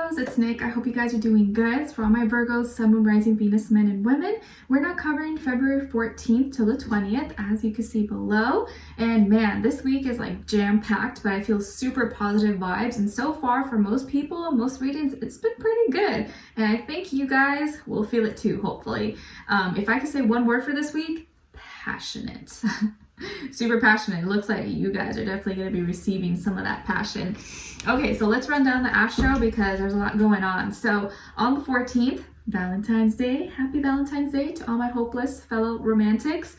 Virgos, it's Nick. I hope you guys are doing good. So for all my Virgos, Sun, Moon, Rising, Venus, men, and women, we're now covering February 14th till the 20th, as you can see below. And man, this week is like jam-packed, but I feel super positive vibes. And so far, for most people, most readings, it's been pretty good. And I think you guys will feel it too, hopefully. If I could say one word for this week, passionate. Super passionate. It looks like you guys are definitely going to be receiving some of that passion. Okay, so let's run down the astro because there's a lot going on. So on the 14th, Valentine's Day. Happy Valentine's Day to all my hopeless fellow romantics.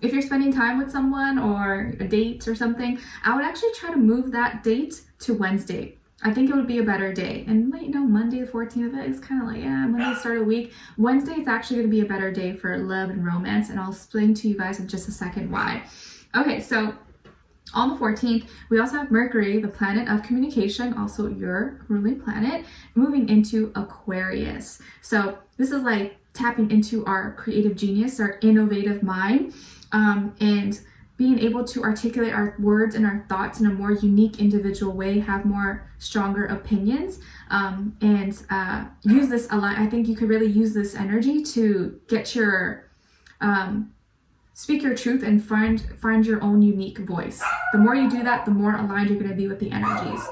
If you're spending time with someone or a date or something, I would actually try to move that date to Wednesday. I think it would be a better day. And you know, Monday the 14th is kind of like, yeah, Monday the start of the week. Wednesday, it's actually going to be a better day for love and romance. And I'll explain to you guys in just a second why. Okay, so on the 14th, we also have Mercury, the planet of communication, also your ruling planet, moving into Aquarius. So this is like tapping into our creative genius, our innovative mind, and being able to articulate our words and our thoughts in a more unique individual way, have more stronger opinions, and use this a lot. I think you could really use this energy to get your, speak your truth and find your own unique voice. The more you do that, the more aligned you're going to be with the energies.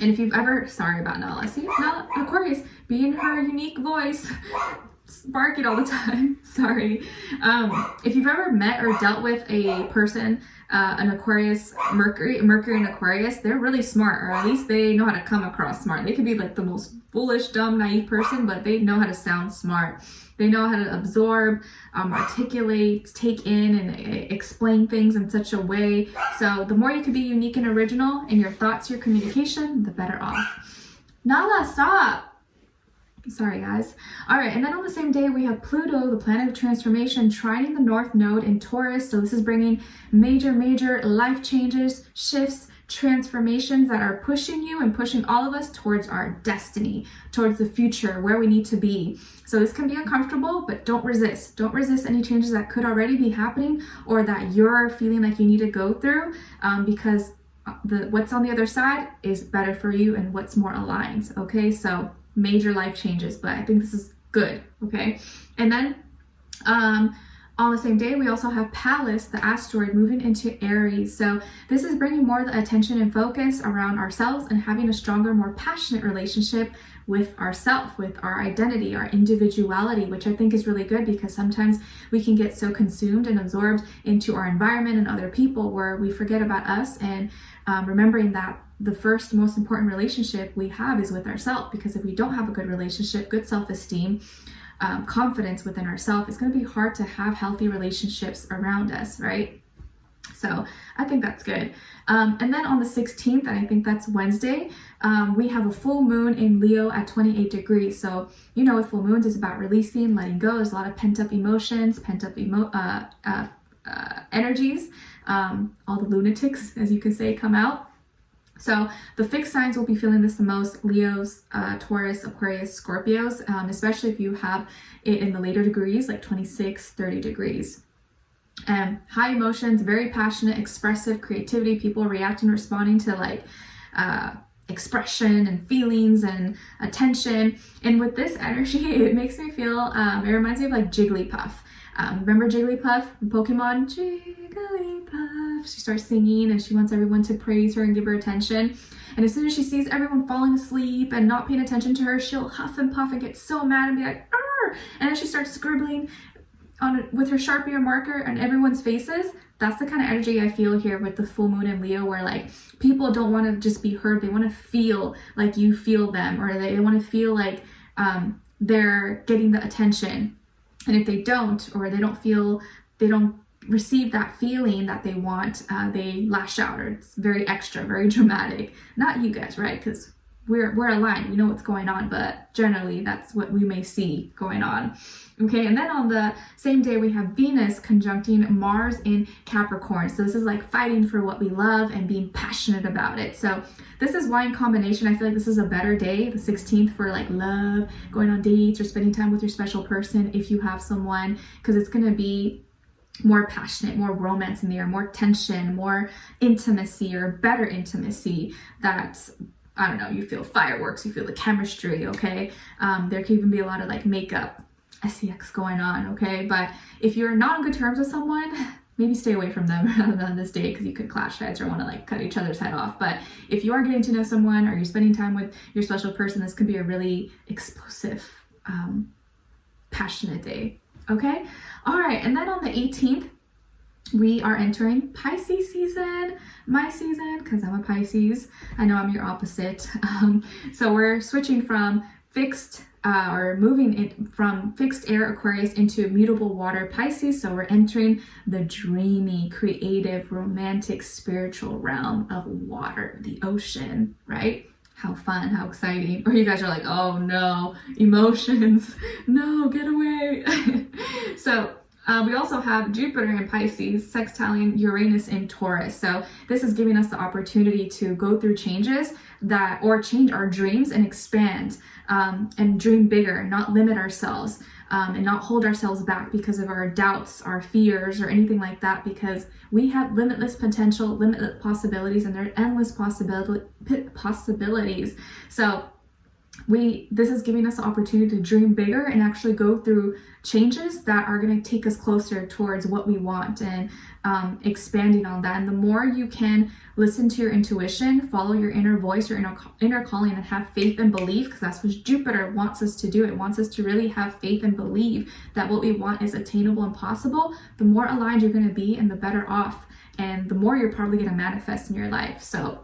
And if you've ever, sorry about Nala, see, Nala, Aquarius, being her unique voice, barking all the time, sorry. If you've ever met or dealt with a person, an Aquarius, Mercury and Aquarius, they're really smart, or at least they know how to come across smart. They could be like the most foolish, dumb, naive person, but they know how to sound smart. They know how to absorb, articulate, take in, and explain things in such a way. So the more you can be unique and original in your thoughts, your communication, the better off. Nala, stop. Sorry, guys. All right, and then on the same day, we have Pluto, the planet of transformation, trining the North Node in Taurus. So this is bringing major life changes, shifts, transformations that are pushing you and pushing all of us towards our destiny, towards the future, where we need to be. So this can be uncomfortable, but don't resist. Don't resist any changes that could already be happening or that you're feeling like you need to go through, because what's on the other side is better for you and what's more aligned. Okay, so major life changes, but I think this is good. Okay, and then on the same day, we also have Pallas, the asteroid, moving into Aries. So this is bringing more the attention and focus around ourselves and having a stronger, more passionate relationship with ourself, with our identity, our individuality, which I think is really good because sometimes we can get so consumed and absorbed into our environment and other people where we forget about us, and remembering that the first most important relationship we have is with ourselves, because if we don't have a good relationship, good self-esteem, confidence within ourselves, it's going to be hard to have healthy relationships around us, right? So I think that's good. And then on the 16th, and I think that's Wednesday, we have a full moon in Leo at 28 degrees. So, you know, with full moons, it's about releasing, letting go. There's a lot of pent-up emotions, pent-up energies. All the lunatics, as you could say, come out. So the fixed signs will be feeling this the most: Leos, Taurus, Aquarius, Scorpios, especially if you have it in the later degrees, like 26, 30 degrees. High emotions, very passionate, expressive, creativity, people reacting, responding to like expression and feelings and attention. And with this energy, it makes me feel, it reminds me of like Jigglypuff. Remember Jigglypuff in Pokemon? Jigglypuff. She starts singing and she wants everyone to praise her and give her attention. And as soon as she sees everyone falling asleep and not paying attention to her, she'll huff and puff and get so mad and be like, arr! And then she starts scribbling with her Sharpie or marker on everyone's faces. That's the kind of energy I feel here with the full moon in Leo, where like people don't want to just be heard. They want to feel like you feel them, or they want to feel like they're getting the attention. And if they don't, or they don't receive that feeling that they want, they lash out, or it's very extra, very dramatic. Not you guys, right? Because we're aligned, we know what's going on, but generally that's what we may see going on. Okay, and then on the same day, we have Venus conjuncting Mars in Capricorn. So this is like fighting for what we love and being passionate about it. So this is why in combination, I feel like this is a better day, the 16th, for like love, going on dates, or spending time with your special person if you have someone, because it's going to be more passionate, more romance in the air, more tension, more intimacy, or better intimacy that I don't know, you feel fireworks, you feel the chemistry, okay? There can even be a lot of like makeup, sex going on, okay? But if you're not on good terms with someone, maybe stay away from them on this day because you could clash heads or want to like cut each other's head off. But if you are getting to know someone or you're spending time with your special person, this could be a really explosive, passionate day, okay? All right, and then on the 18th, we are entering Pisces season, my season, because I'm a Pisces. I know I'm your opposite. So we're switching from moving it from fixed air Aquarius into mutable water Pisces. So we're entering the dreamy, creative, romantic, spiritual realm of water, the ocean, right? How fun, how exciting. Or you guys are like, oh no, emotions, no, get away. So we also have Jupiter in Pisces, sextiling Uranus in Taurus. So this is giving us the opportunity to go through changes or change our dreams and expand and dream bigger, not limit ourselves and not hold ourselves back because of our doubts, our fears, or anything like that, because we have limitless potential, limitless possibilities, and there are endless possibilities. So this is giving us the opportunity to dream bigger and actually go through changes that are going to take us closer towards what we want and expanding on that. And the more you can listen to your intuition, follow your inner voice, your inner calling, and have faith and belief, because that's what Jupiter wants us to do. It wants us to really have faith and believe that what we want is attainable and possible. The more aligned you're going to be and the better off, and the more you're probably going to manifest in your life. So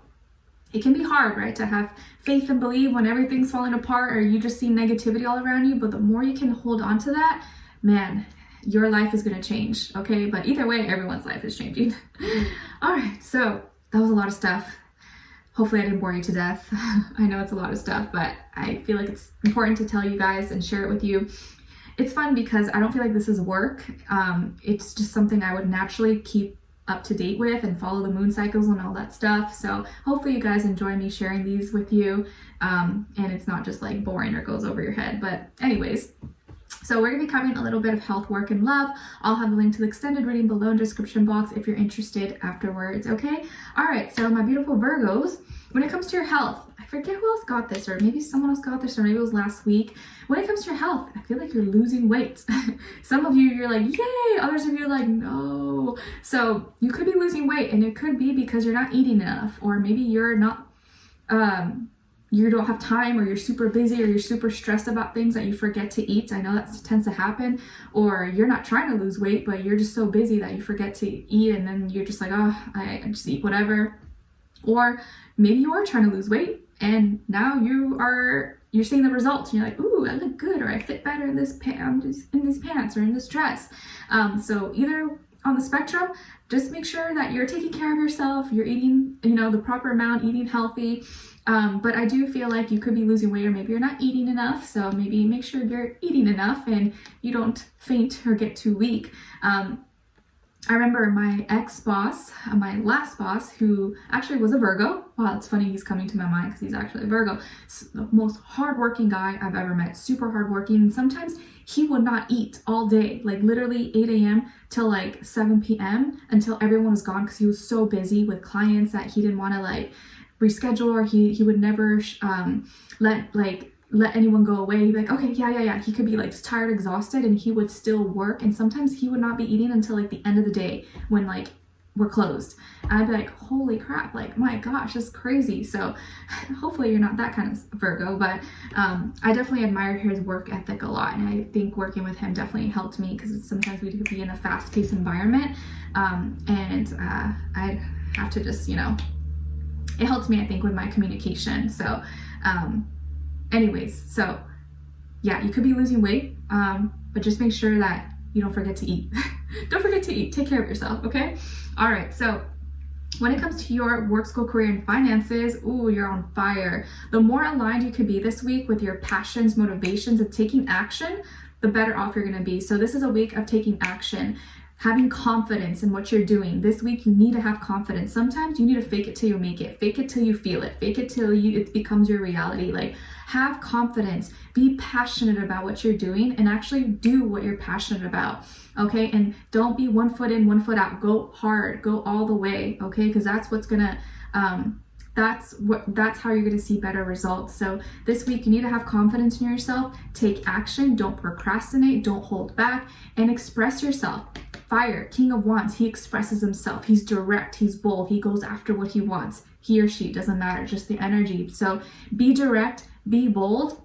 it can be hard, right, to have faith and believe when everything's falling apart or you just see negativity all around you. But the more you can hold on to that, man, your life is going to change, okay? But either way, everyone's life is changing. All right, so that was a lot of stuff. Hopefully I didn't bore you to death. I know it's a lot of stuff, but I feel like it's important to tell you guys and share it with you. It's fun because I don't feel like this is work. It's just something I would naturally keep up to date with and follow the moon cycles and all that stuff. So hopefully you guys enjoy me sharing these with you, and it's not just like boring or goes over your head. But anyways, so we're going to be covering a little bit of health, work, and love. I'll have the link to the extended reading below in the description box if you're interested afterwards, okay? All right, so my beautiful Virgos, when it comes to your health, I forget who else got this, or maybe someone else got this, or maybe it was last week. When it comes to your health, I feel like you're losing weight. Some of you, you're like, yay! Others of you are like, no. So you could be losing weight, and it could be because you're not eating enough, or maybe you're not, you don't have time, or you're super busy, or you're super stressed about things that you forget to eat. I know that tends to happen. Or you're not trying to lose weight, but you're just so busy that you forget to eat, and then you're just like, oh, I just eat whatever. Or maybe you are trying to lose weight, and now you're seeing the results, and you're like, ooh, I look good, or I fit better in this in these pants or in this dress. So either on the spectrum, just make sure that you're taking care of yourself, you're eating, the proper amount, eating healthy. But I do feel like you could be losing weight, or maybe you're not eating enough. So maybe make sure you're eating enough and you don't faint or get too weak. I remember my ex-boss, my last boss, who actually was a Virgo. Wow, it's funny he's coming to my mind because he's actually a Virgo. The most hardworking guy I've ever met, super hardworking. And sometimes he would not eat all day, like literally 8 a.m. till like 7 p.m. until everyone was gone, because he was so busy with clients that he didn't want to like reschedule, or he would never let anyone go away. He'd be like, okay, yeah. He could be like tired, exhausted, and he would still work. And sometimes he would not be eating until like the end of the day when like we're closed. And I'd be like, holy crap, like my gosh, that's crazy. So hopefully you're not that kind of Virgo, but I definitely admire his work ethic a lot. And I think working with him definitely helped me, because sometimes we could be in a fast-paced environment. And I'd have to just, it helped me, I think, with my communication. So anyways, so yeah, you could be losing weight, but just make sure that you don't forget to eat. Don't forget to eat. Take care of yourself, okay? All right, so when it comes to your work, school, career, and finances, ooh, you're on fire. The more aligned you could be this week with your passions, motivations, and taking action, the better off you're gonna be. So this is a week of taking action, having confidence in what you're doing. This week, you need to have confidence. Sometimes you need to fake it till you make it. Fake it till you feel it. Fake it till it becomes your reality. Like, have confidence. Be passionate about what you're doing and actually do what you're passionate about, okay? And don't be 1 foot in, 1 foot out. Go hard. Go all the way, okay? Because that's what's gonna that's how you're going to see better results. So this week you need to have confidence in yourself, take action, don't procrastinate, don't hold back, and express yourself. Fire, King of Wands, he expresses himself. He's direct, he's bold, he goes after what he wants. He or she, doesn't matter, just the energy. So be direct, be bold.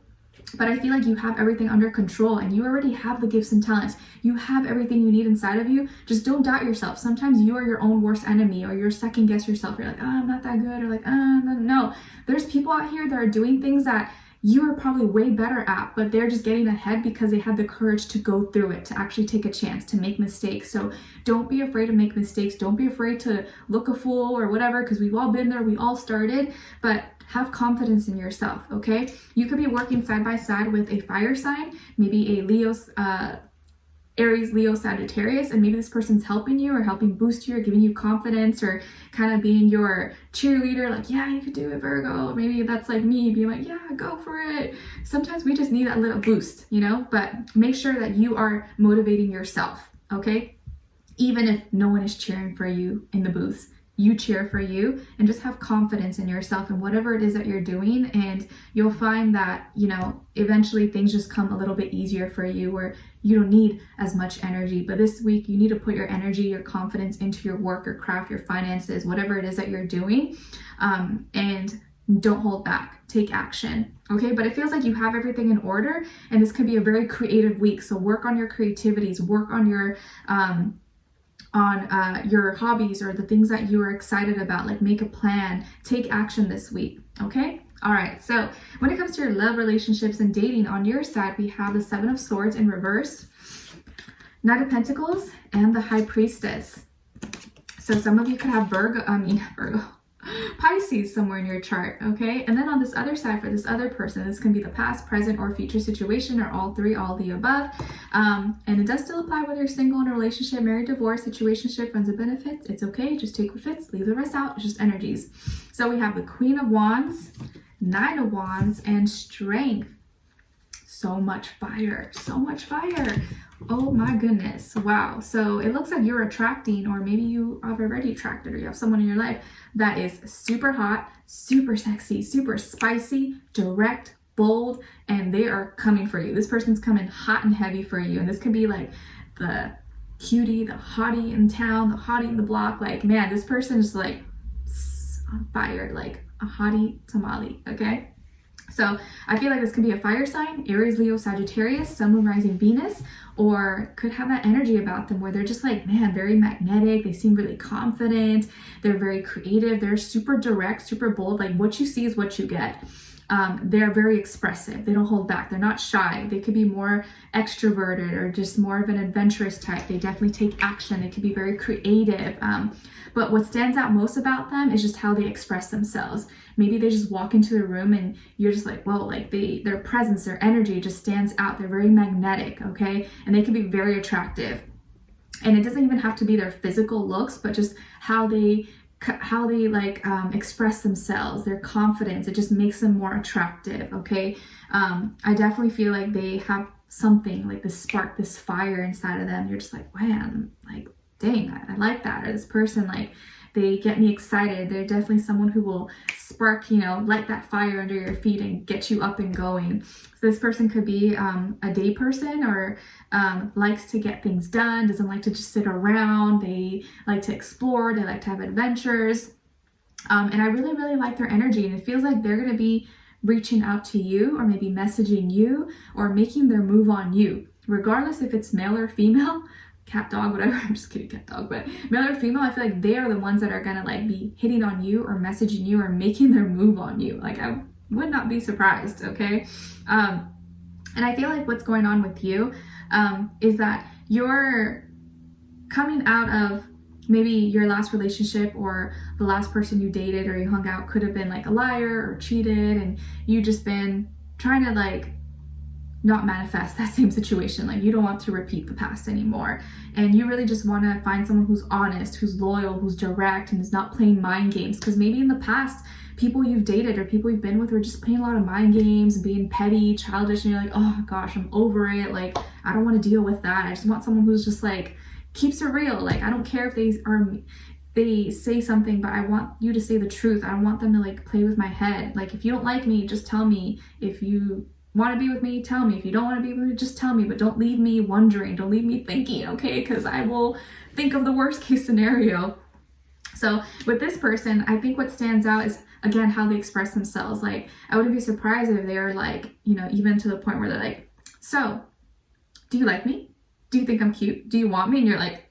But I feel like you have everything under control and you already have the gifts and talents. You have everything you need inside of you. Just don't doubt yourself. Sometimes you are your own worst enemy, or you're second guess yourself. You're like, oh, I'm not that good, or like, no. There's people out here that are doing things that you are probably way better at, but they're just getting ahead because they had the courage to go through it, to actually take a chance, to make mistakes. So don't be afraid to make mistakes. Don't be afraid to look a fool or whatever, because we've all been there. We all started, but have confidence in yourself, okay? You could be working side by side with a fire sign, maybe a Aries, Leo, Sagittarius, and maybe this person's helping you or helping boost you or giving you confidence or kind of being your cheerleader, like, yeah, you could do it, Virgo. Maybe that's like me being like, yeah, go for it. Sometimes we just need that little boost, you know, but make sure that you are motivating yourself, okay? Even if no one is cheering for you in the booths, you cheer for you, and just have confidence in yourself and whatever it is that you're doing, and you'll find that, you know, eventually things just come a little bit easier for you, where you don't need as much energy. But this week you need to put your energy, your confidence into your work, your craft, your finances, whatever it is that you're doing, and don't hold back. Take action, okay? But it feels like you have everything in order, and this could be a very creative week. So work on your creativities, work on your hobbies or the things that you are excited about. Like, make a plan, take action this week, okay? All right, so when it comes to your love, relationships, and dating, on your side, we have the Seven of Swords in reverse, Knight of Pentacles, and the High Priestess. So some of you could have Pisces somewhere in your chart, okay? And then on this other side, for this other person, this can be the past, present, or future situation, or all three, all the above. And it does still apply whether you're single, in a relationship, married, divorced, situationship, friends with benefits. It's okay, just take what fits, leave the rest out. It's just energies. So we have the Queen of Wands, Nine of Wands, and Strength. So much fire, so much fire. Oh my goodness, wow. So it looks like you're attracting, or maybe you have already attracted, or you have someone in your life that is super hot, super sexy, super spicy, direct, bold, and they are coming for you. This person's coming hot and heavy for you. And this could be like the cutie, the hottie in town, the hottie in the block. Like, man, this person is like on fire, like a hottie tamale, okay? So I feel like this could be a fire sign, Aries, Leo, Sagittarius, Sun, Moon, Rising, Venus, or could have that energy about them where they're just like, man, very magnetic. They seem really confident. They're very creative. They're super direct, super bold. Like, what you see is what you get. They're very expressive. They don't hold back. They're not shy. They could be more extroverted or just more of an adventurous type. They definitely take action. They could be very creative. But what stands out most about them is just how they express themselves. Maybe they just walk into the room and you're just like, whoa, like their presence, their energy just stands out. They're very magnetic, okay? And they can be very attractive. And it doesn't even have to be their physical looks, but just how they express themselves, their confidence. It just makes them more attractive, okay? I definitely feel like they have something like this spark, this fire inside of them. You're just like, man, like, dang, I like that. Or this person, like, they get me excited. They're definitely someone who will spark, light that fire under your feet and get you up and going. So this person could be a day person, or likes to get things done, doesn't like to just sit around. They like to explore. They like to have adventures. And I really, really like their energy. And it feels like they're going to be reaching out to you, or maybe messaging you, or making their move on you, regardless if it's male or female. Cat, dog, whatever. I'm just kidding, cat, dog. But male or female, I feel like they are the ones that are gonna like be hitting on you, or messaging you, or making their move on you. Like, I would not be surprised, okay? And I feel like what's going on with you is that you're coming out of maybe your last relationship, or the last person you dated or you hung out could have been like a liar or cheated, and you just been trying to like not manifest that same situation. Like, you don't want to repeat the past anymore, and you really just want to find someone who's honest, who's loyal, who's direct, and is not playing mind games. Because maybe in the past, people you've dated or people you've been with were just playing a lot of mind games, being petty, childish, and you're like, oh gosh, I'm over it. Like, I don't want to deal with that. I just want someone who's just like keeps it real. Like, I don't care if they are they say something, but I want you to say the truth. I don't want them to like play with my head. Like, if you don't like me, just tell me. If you want to be with me, tell me. If you don't want to be with me, just tell me, but don't leave me wondering. Don't leave me thinking, okay? Because I will think of the worst case scenario. So with this person, I think what stands out is, again, how they express themselves. Like, I wouldn't be surprised if they're like, you know, even to the point where they're like, so, do you like me? Do you think I'm cute? Do you want me? And you're like,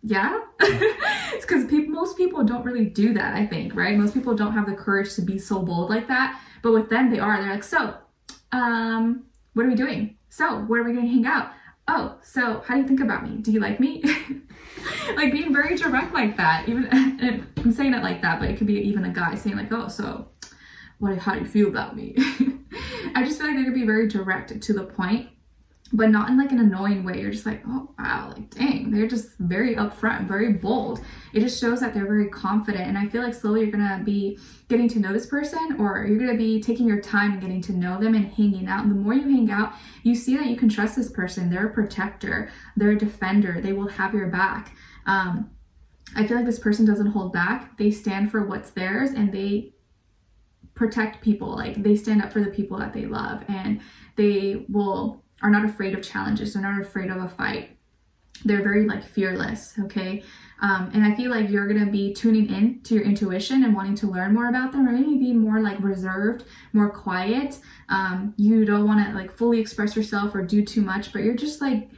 yeah. It's because most people don't really do that, I think, right? Most people don't have the courage to be so bold like that. But with them, they are. They're like, so, what are we doing? So, where are we going to hang out? Oh, so how do you think about me? Do you like me? Like, being very direct like that. Even, and I'm saying it like that, but it could be even a guy saying like, oh, so how do you feel about me? I just feel like they could be very direct to the point, but not in like an annoying way. You're just like, oh wow, like dang, they're just very upfront, very bold. It just shows that they're very confident. And I feel like slowly you're gonna be getting to know this person, or you're gonna be taking your time and getting to know them and hanging out. And the more you hang out, you see that you can trust this person. They're a protector, they're a defender, they will have your back. I feel like this person doesn't hold back. They stand for what's theirs, and they protect people. Like, they stand up for the people that they love, and they are not afraid of challenges. They're not afraid of a fight. They're very like fearless, okay? And I feel like you're gonna be tuning in to your intuition and wanting to learn more about them, or maybe be more like reserved, more quiet. You don't wanna like fully express yourself or do too much, but you're just like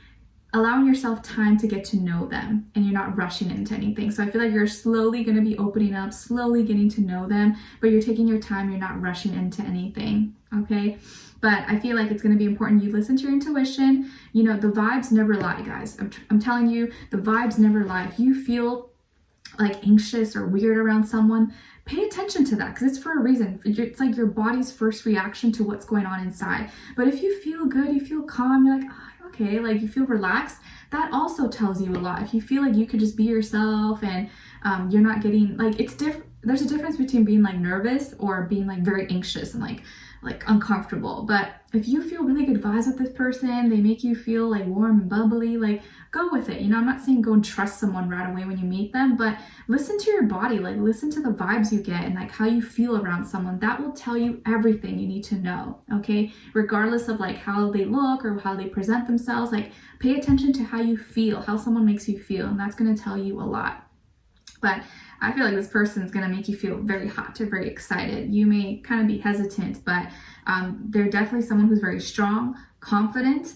allowing yourself time to get to know them, and you're not rushing into anything. So I feel like you're slowly going to be opening up, slowly getting to know them, but you're taking your time, you're not rushing into anything, okay? But I feel like it's going to be important you listen to your intuition. You know, the vibes never lie, guys. I'm telling you, the vibes never lie. If you feel like anxious or weird around someone, pay attention to that, because it's for a reason. It's like your body's first reaction to what's going on inside. But if you feel good, you feel calm, you're like, oh, okay, like you feel relaxed, that also tells you a lot. If you feel like you could just be yourself, and you're not getting like, it's different. There's a difference between being like nervous or being like very anxious and like uncomfortable. But if you feel really good vibes with this person, they make you feel like warm and bubbly, like go with it. You know, I'm not saying go and trust someone right away when you meet them, but listen to your body, like listen to the vibes you get and like how you feel around someone. That will tell you everything you need to know, okay? Regardless of like how they look or how they present themselves, like pay attention to how you feel, how someone makes you feel, and that's going to tell you a lot. But I feel like this person is going to make you feel very hot or very excited. You may kind of be hesitant, but they're definitely someone who's very strong, confident,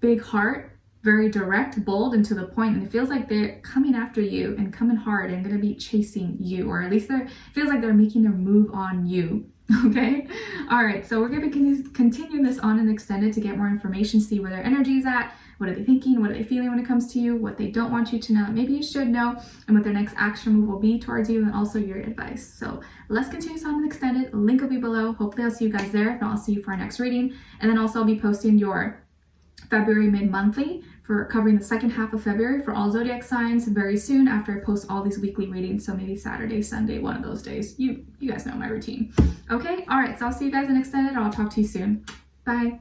big heart, very direct, bold, and to the point. And it feels like they're coming after you and coming hard and going to be chasing you, or at least it feels like they're making their move on you. Okay. All right. So we're going to continue this on and extended to get more information, see where their energy is at. What are they thinking? What are they feeling when it comes to you? What they don't want you to know, maybe you should know, and what their next action move will be towards you, and also your advice. So let's continue this on and extended. Link will be below. Hopefully I'll see you guys there. If not, I'll see you for our next reading. And then also I'll be posting your February mid-monthly for covering the second half of February for all zodiac signs very soon after I post all these weekly readings. So maybe Saturday, Sunday, one of those days. You guys know my routine. Okay. All right. So I'll see you guys in extended. I'll talk to you soon. Bye.